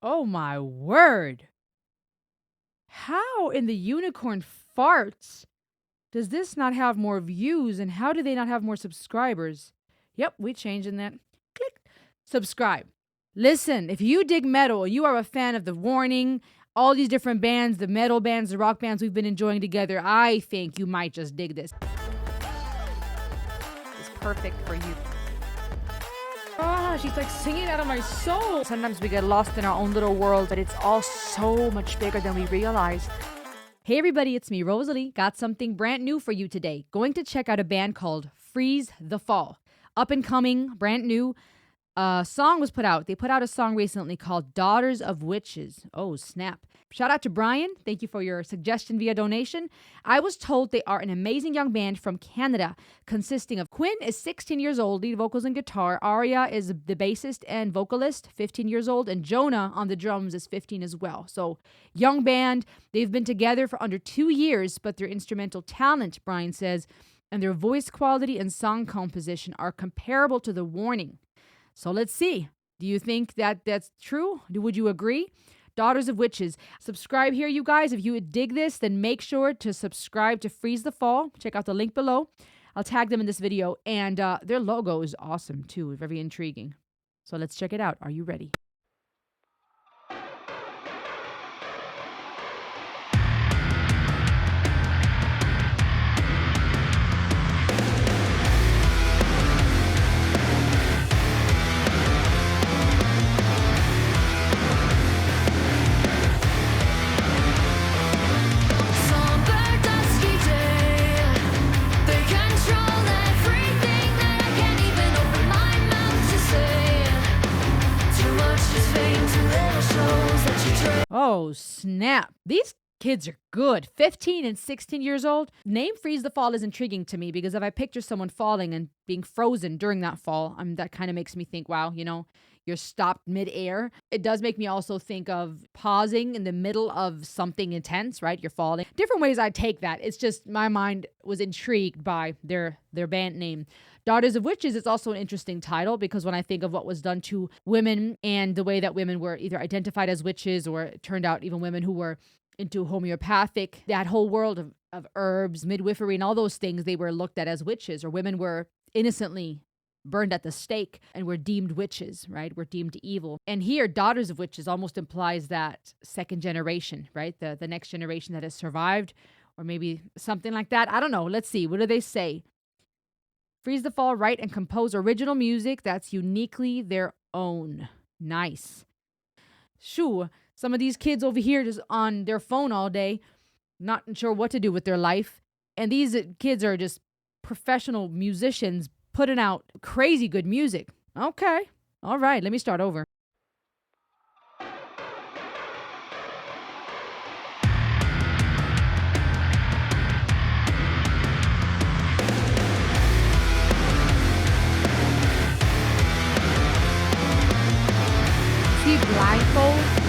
Oh my word. How in the unicorn farts does this not have more views and how do they not have more subscribers? Yep, we changing that. Click. Subscribe. Listen, if you dig metal, you are a fan of The Warning, all these different bands, the metal bands, the rock bands we've been enjoying together, I think you might just dig this. It's perfect for you. Ah, she's like singing out of my soul. Sometimes we get lost in our own little world, but it's all so much bigger than we realize. Hey everybody, it's me, Rosalie. Got something brand new for you today. Going to check out a band called Freeze the Fall. Up and coming, brand new. Song was put out. They put out a song recently called Daughters of Witches. Oh, snap. Shout out to Brian. Thank you for your suggestion via donation. I was told they are an amazing young band from Canada, consisting of Quinn is 16 years old, lead vocals and guitar. Aria is the bassist and vocalist, 15 years old. And Jonah on the drums is 15 as well. So, young band. They've been together for under 2 years, but their instrumental talent, Brian says, and their voice quality and song composition are comparable to The Warning. So let's see. Do you think that that's true? Would you agree? Daughters of Witches. Subscribe here, you guys. If you would dig this, then make sure to subscribe to Freeze the Fall. Check out the link below. I'll tag them in this video. And their logo is awesome, too. Very intriguing. So let's check it out. Are you ready? Oh, snap. These kids are good. 15 and 16 years old. Name Freeze the Fall is intriguing to me because if I picture someone falling and being frozen during that fall, that kind of makes me think, wow, you're stopped midair. It does make me also think of pausing in the middle of something intense, right? You're falling. Different ways I take that. It's just my mind was intrigued by their band name. Daughters of Witches is also an interesting title because when I think of what was done to women and the way that women were either identified as witches or it turned out even women who were into homeopathic, that whole world of herbs, midwifery, and all those things, they were looked at as witches, or women were innocently burned at the stake and were deemed witches, right? Were deemed evil. And here, Daughters of Witches almost implies that second generation, right? The next generation that has survived, or maybe something like that. I don't know. Let's see. What do they say? Freeze the Fall, write and compose original music that's uniquely their own. Nice. Shoo, some of these kids over here just on their phone all day, not sure what to do with their life. And these kids are just professional musicians putting out crazy good music. Okay. All right, let me start over. Blindfold.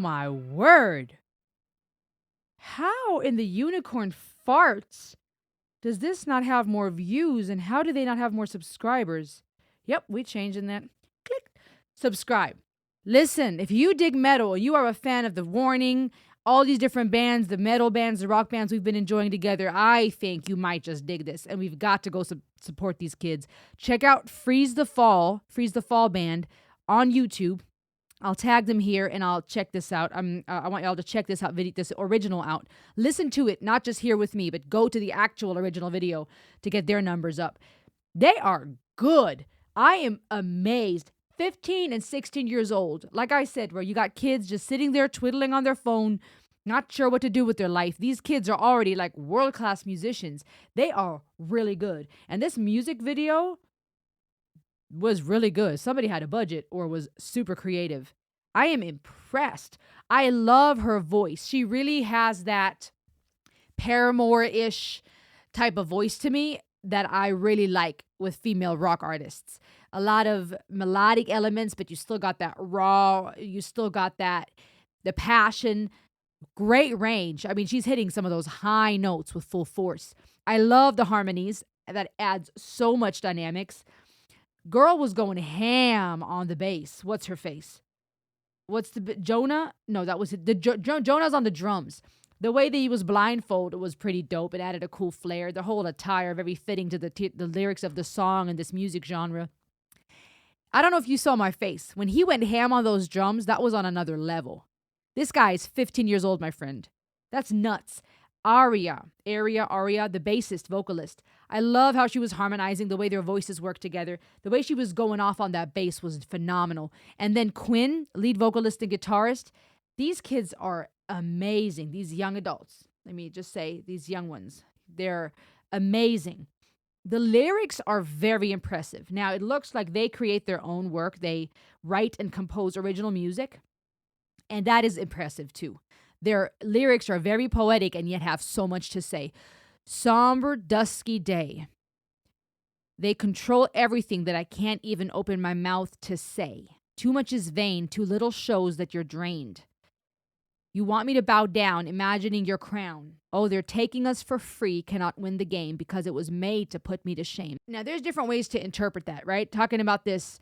my word. How in the unicorn farts does this not have more views, and how do they not have more subscribers? Yep, we changing that. Click. Subscribe. Listen, if you dig metal, you are a fan of The Warning, all these different bands, the metal bands, the rock bands we've been enjoying together, I think you might just dig this, and we've got to go support these kids. Check out Freeze the Fall band on YouTube. I'll tag them here and I'll check this out. I want y'all to check this out, this original out. Listen to it, not just here with me, but go to the actual original video to get their numbers up. They are good. I am amazed. 15 and 16 years old. Like I said, where you got kids just sitting there twiddling on their phone, not sure what to do with their life. These kids are already like world-class musicians. They are really good. And this music video was really good. Somebody had a budget or was super creative. I am impressed. I love her voice. She really has that Paramore-ish type of voice to me that I really like with female rock artists. A lot of melodic elements, but you still got that raw, you still got the passion, great range. I mean, she's hitting some of those high notes with full force. I love the harmonies. That adds so much dynamics. Girl was going ham on the bass. What's her face? Jonah? No, that was it. Jonah's on the drums. The way that he was blindfolded was pretty dope. It added a cool flair. The whole attire very fitting to the lyrics of the song and this music genre. I don't know if you saw my face. When he went ham on those drums, that was on another level. This guy is 15 years old, my friend. That's nuts. Aria, the bassist, vocalist. I love how she was harmonizing, the way their voices work together. The way she was going off on that bass was phenomenal. And then Quinn, lead vocalist and guitarist. These kids are amazing. These young adults. Let me just say, these young ones. They're amazing. The lyrics are very impressive. Now, it looks like they create their own work. They write and compose original music. And that is impressive, too. Their lyrics are very poetic and yet have so much to say. Somber, dusky day. They control everything that I can't even open my mouth to say. Too much is vain, too little shows that you're drained. You want me to bow down, imagining your crown. Oh, they're taking us for free, cannot win the game because it was made to put me to shame. Now, there's different ways to interpret that, right? Talking about this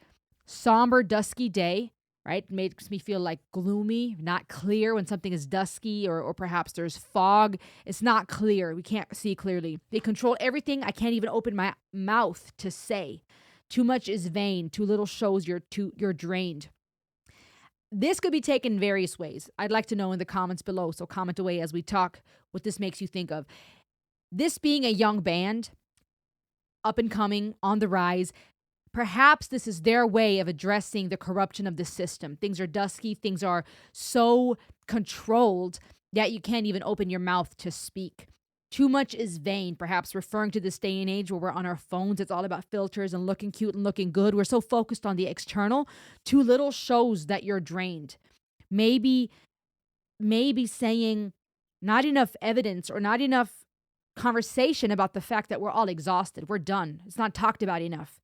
somber, dusky day, right? Makes me feel like gloomy, not clear when something is dusky or perhaps there's fog. It's not clear. We can't see clearly. They control everything. I can't even open my mouth to say. Too much is vain. Too little shows you're drained. This could be taken various ways. I'd like to know in the comments below, so comment away as we talk what this makes you think of. This being a young band, up and coming, on the rise, perhaps this is their way of addressing the corruption of the system. Things are dusky, things are so controlled that you can't even open your mouth to speak. Too much is vain, perhaps referring to this day and age where we're on our phones. It's all about filters and looking cute and looking good. We're so focused on the external. Too little shows that you're drained. Maybe saying not enough evidence or not enough conversation about the fact that we're all exhausted. We're done. It's not talked about enough.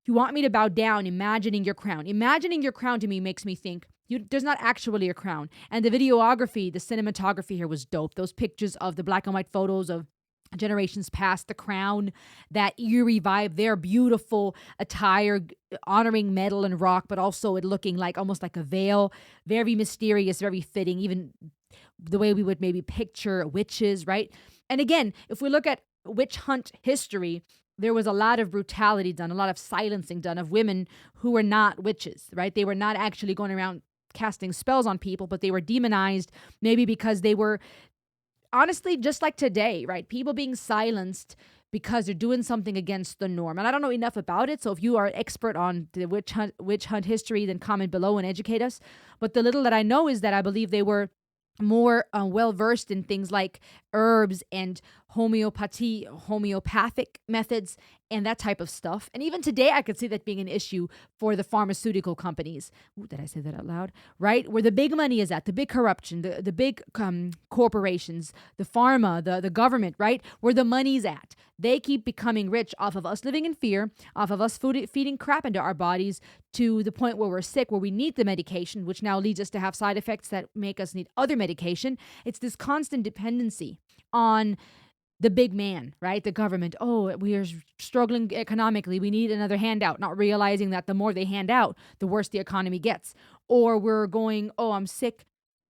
You want me to bow down, imagining your crown. Imagining your crown to me makes me think there's not actually a crown. And the videography, the cinematography here was dope. Those pictures of the black and white photos of generations past, the crown, that eerie vibe, their beautiful attire, honoring metal and rock, but also it looking like almost like a veil. Very mysterious, very fitting, even the way we would maybe picture witches, right? And again, if we look at witch hunt history, there was a lot of brutality done, a lot of silencing done of women who were not witches, right? They were not actually going around casting spells on people, but they were demonized maybe because they were, honestly, just like today, right? People being silenced because they're doing something against the norm. And I don't know enough about it, so if you are an expert on the witch hunt history, then comment below and educate us. But the little that I know is that I believe they were more well-versed in things like herbs and homeopathic methods, and that type of stuff. And even today, I could see that being an issue for the pharmaceutical companies. Ooh, did I say that out loud? Right? Where the big money is at, the big corruption, the big corporations, the pharma, the government, right? Where the money's at. They keep becoming rich off of us living in fear, off of us feeding crap into our bodies to the point where we're sick, where we need the medication, which now leads us to have side effects that make us need other medication. It's this constant dependency on the big man, right? The government. Oh, we are struggling economically. We need another handout, not realizing that the more they hand out, the worse the economy gets. Or we're going, oh, I'm sick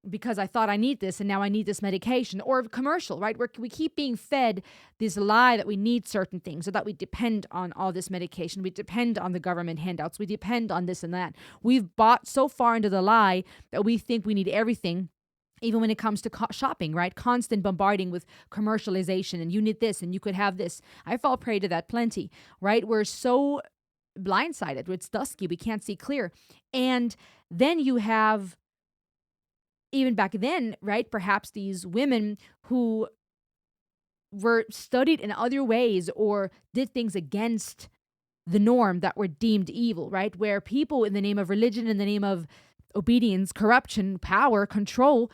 because I thought I need this and now I need this medication. Or commercial, right? We keep being fed this lie that we need certain things, or that we depend on all this medication. We depend on the government handouts. We depend on this and that. We've bought so far into the lie that we think we need everything. Even when it comes to shopping, right? Constant bombarding with commercialization, and you need this and you could have this. I fall prey to that plenty, right? We're so blindsided. It's dusky. We can't see clear. And then you have, even back then, right? Perhaps these women who were studied in other ways or did things against the norm that were deemed evil, right? Where people, in the name of religion, in the name of obedience, corruption, power, control,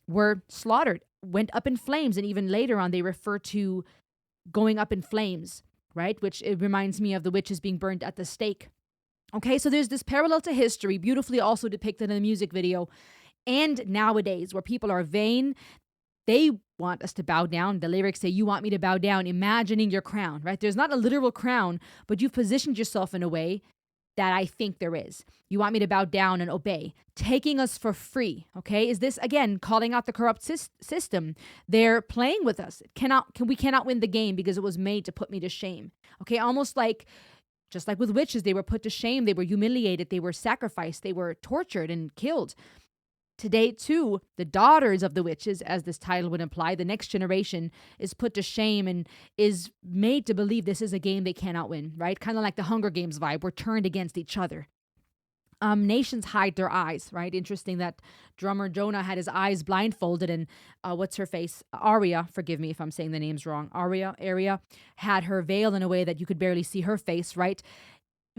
were slaughtered, went up in flames. And even later on, they refer to going up in flames, right? Which it reminds me of the witches being burned at the stake. Okay, so there's this parallel to history, beautifully also depicted in the music video. And nowadays, where people are vain, they want us to bow down. The lyrics say, you want me to bow down, imagining your crown, right? There's not a literal crown, but you've positioned yourself in a way that I think there is. You want me to bow down and obey, taking us for free. Okay, is this again calling out the corrupt system? They're playing with us. We cannot win the game because it was made to put me to shame. Okay, almost like just like with witches, they were put to shame, they were humiliated, they were sacrificed, they were tortured and killed. Today, too, the daughters of the witches, as this title would imply, the next generation is put to shame and is made to believe this is a game they cannot win, right? Kind of like the Hunger Games vibe. We're turned against each other. Nations hide their eyes, right? Interesting that drummer Jonah had his eyes blindfolded, and what's her face? Aria, forgive me if I'm saying the names wrong. Aria had her veil in a way that you could barely see her face, right?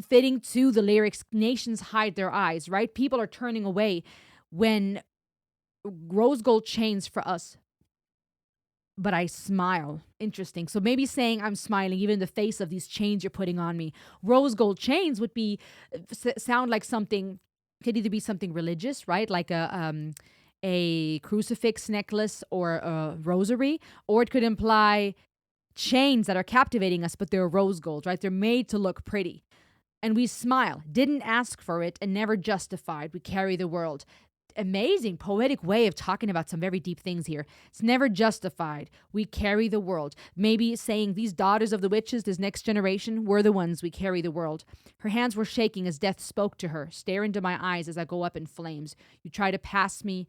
Fitting to the lyrics, nations hide their eyes, right? People are turning away when rose gold chains for us, but I smile. Interesting. So maybe saying I'm smiling, even in the face of these chains you're putting on me. Rose gold chains would be sound like something, could either be something religious, right? Like a crucifix necklace or a rosary, or it could imply chains that are captivating us, but they're rose gold, right? They're made to look pretty. And we smile, didn't ask for it, and never justified. We carry the world. Amazing poetic way of talking about some very deep things here. It's never justified. We carry the world. Maybe saying these daughters of the witches, this next generation, were the ones we carry the world. Her hands were shaking as death spoke to her. Stare into my eyes as I go up in flames. You try to pass me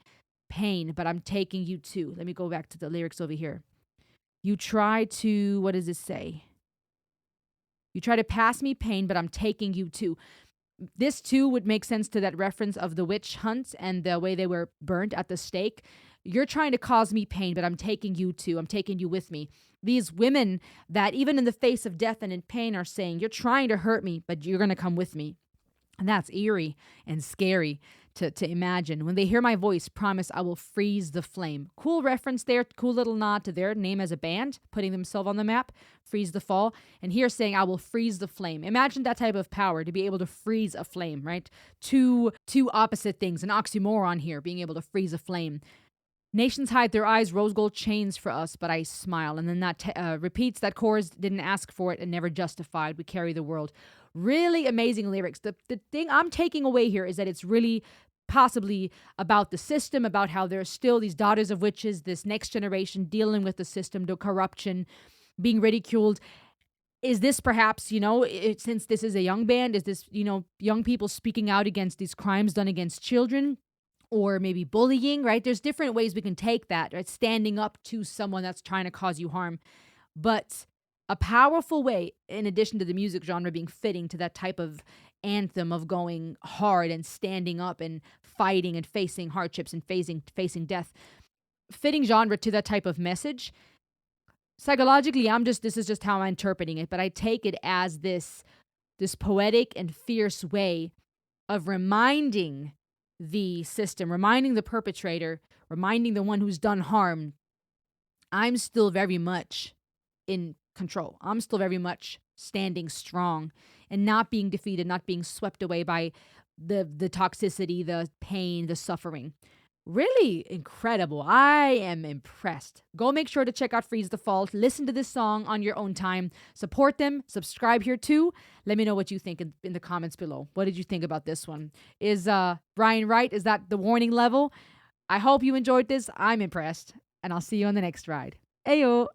pain, but I'm taking you too. Let me go back to the lyrics over here. You try to, what does it say? You try to pass me pain, but I'm taking you too. This too would make sense to that reference of the witch hunt and the way they were burnt at the stake. You're trying to cause me pain, but I'm taking you too. I'm taking you with me. These women that even in the face of death and in pain are saying, you're trying to hurt me, but you're going to come with me. And that's eerie and scary to imagine. When they hear my voice, promise I will freeze the flame. Cool reference there, cool little nod to their name as a band, putting themselves on the map, Freeze the Fall. And here saying, I will freeze the flame. Imagine that type of power to be able to freeze a flame, right? Two opposite things, an oxymoron here, being able to freeze a flame. Nations hide their eyes, rose gold chains for us, but I smile. And then that repeats that chorus, didn't ask for it and never justified. We carry the world. Really amazing lyrics. The thing I'm taking away here is that it's really possibly about the system, about how there's still these daughters of witches, this next generation dealing with the system, the corruption, being ridiculed. Is this perhaps, since this is a young band, is this, young people speaking out against these crimes done against children? Or maybe bullying, right? There's different ways we can take that, right? Standing up to someone that's trying to cause you harm. But a powerful way, in addition to the music genre being fitting to that type of anthem of going hard and standing up and fighting and facing hardships and facing death, fitting genre to that type of message, psychologically, this is just how I'm interpreting it, but I take it as this poetic and fierce way of reminding the system, reminding the perpetrator, reminding the one who's done harm, I'm still very much in control. I'm still very much standing strong and not being defeated, not being swept away by the toxicity, the pain, the suffering. Really incredible. I am impressed. Go make sure to check out Freeze the Fault. Listen to this song on your own time. Support them. Subscribe here too. Let me know what you think in the comments below. What did you think about this one? Is Brian right? Is that the warning level? I hope you enjoyed this. I'm impressed. And I'll see you on the next ride. Ayo!